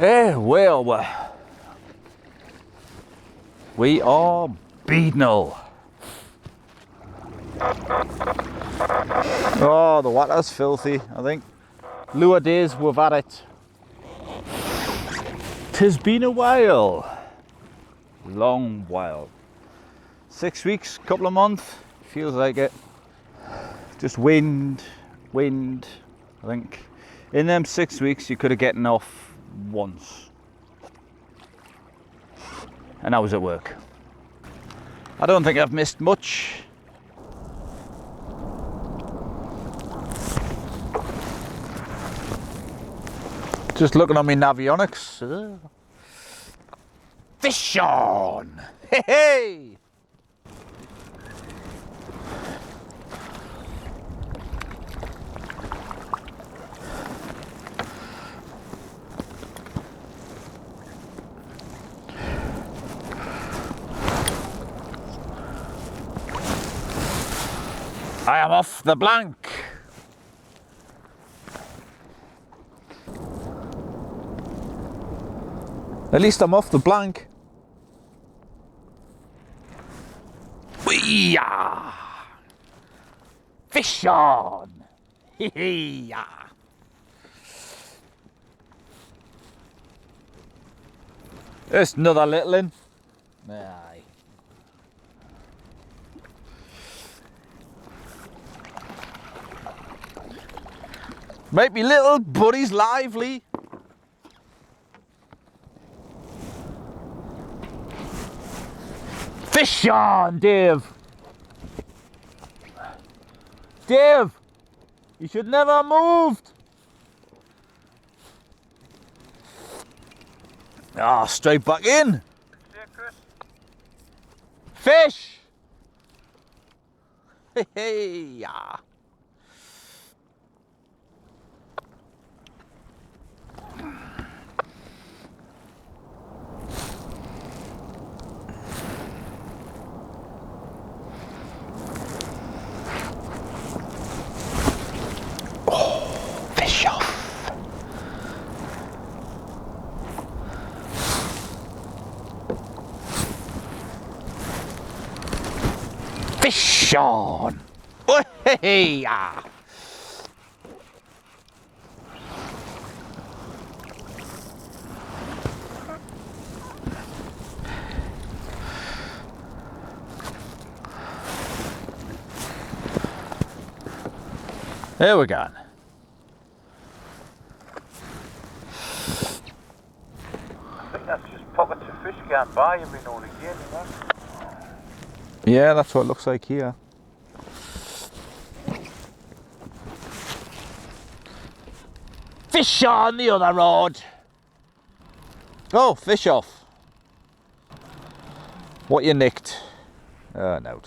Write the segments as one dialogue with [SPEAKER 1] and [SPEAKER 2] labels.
[SPEAKER 1] Well, we are Beadnell. Oh, the water's filthy, I think. Lure days we've had it. 'Tis been a while. Long while. 6 weeks, couple of months, feels like it. Just wind, I think. In them 6 weeks you could have gotten off once. And I was at work. I don't think I've missed much. Just looking on my navionics. Fish on! Hey, hey! I am off the blank. At least I'm off the blank. Wee-ya! Fish on! Hee-hee-ya! There's another little one. Aye. Make me little buddies lively. Fish on, Dave. Dave, you should never have moved. Ah, straight back in. Fish. Hey, hey, yeah. Fish off. Fish on. Oh, hey, yeah. There we go.
[SPEAKER 2] That's just pockets of fish going by every now and again, you know?
[SPEAKER 1] Yeah, that's what it looks like here. Fish on the other rod. Oh, fish off. What you nicked? Oh, no.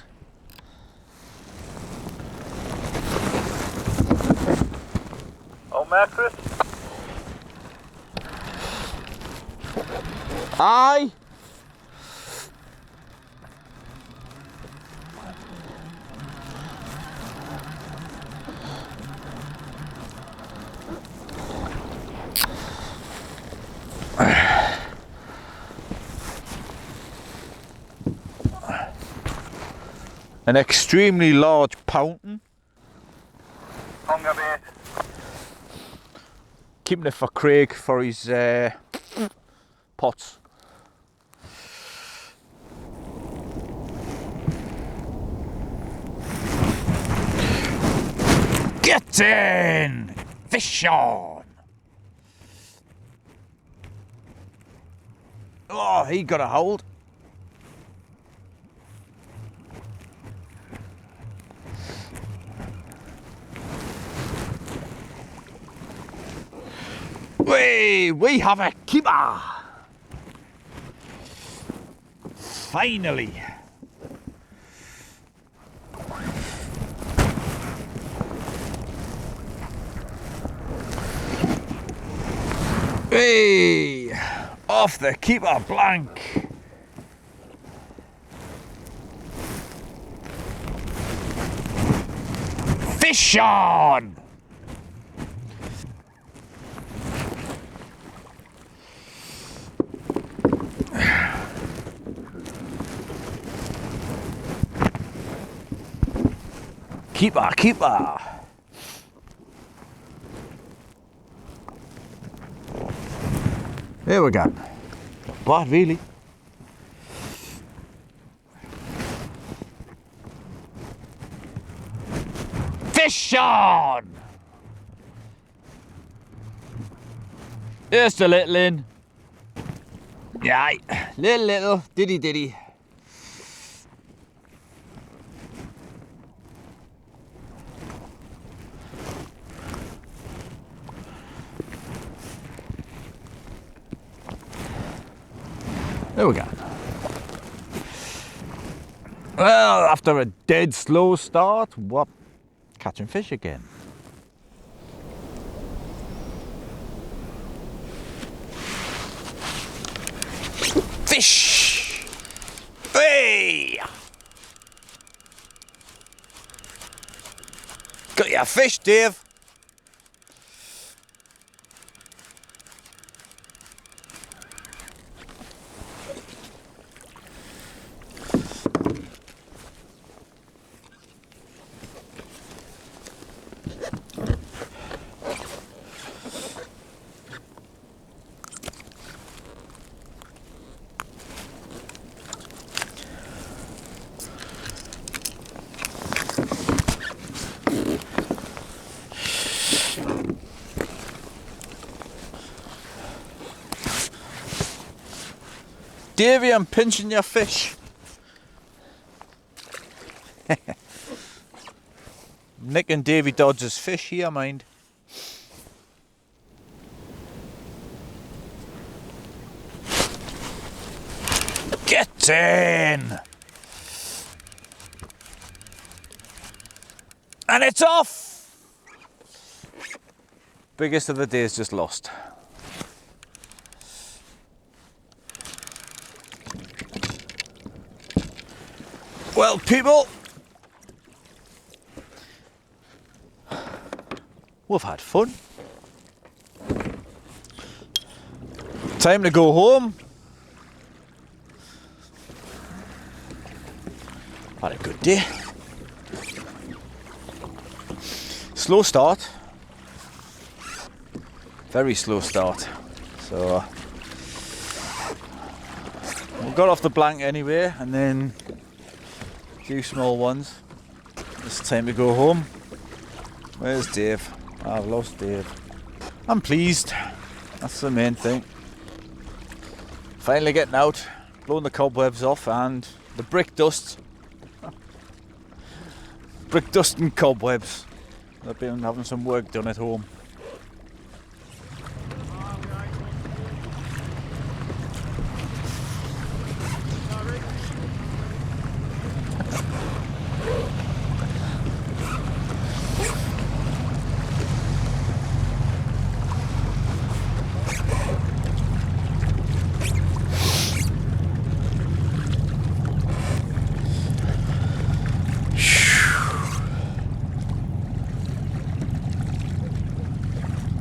[SPEAKER 2] Oh, Marcus?
[SPEAKER 1] Aye. An extremely large pouton.
[SPEAKER 2] Hunger bait.
[SPEAKER 1] Keeping it for Craig for his pots. Get in! Fish on! Oh, he got a hold. We have a keeper! Finally! Hey! Off the keeper blank! Fish on! Keeper, keeper. There we go. Not bad, really. Fish on! Just a little in. Yeah, little, diddy. There we go. Well, after a dead slow start, what? Catching fish again. Fish! Hey! Got your fish, Dave. Davey, I'm pinching your fish. Nick and Davey Dodge's fish here, mind. Get in! And it's off! Biggest of the day is just lost. Well, people, we've had fun. Time to go home. Had a good day. Slow start. Very slow start. So we got off the blank anyway, and then few small ones. It's time to go home. Where's Dave? I've lost Dave. I'm pleased. That's the main thing. Finally getting out, blowing the cobwebs off and the brick dust. Brick dust and cobwebs. I've been having some work done at home.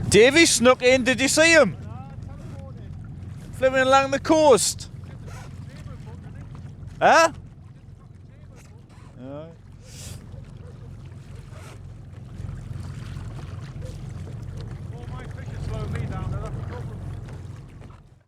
[SPEAKER 1] Davey snuck in, did you see him? Flipping along the coast. Huh?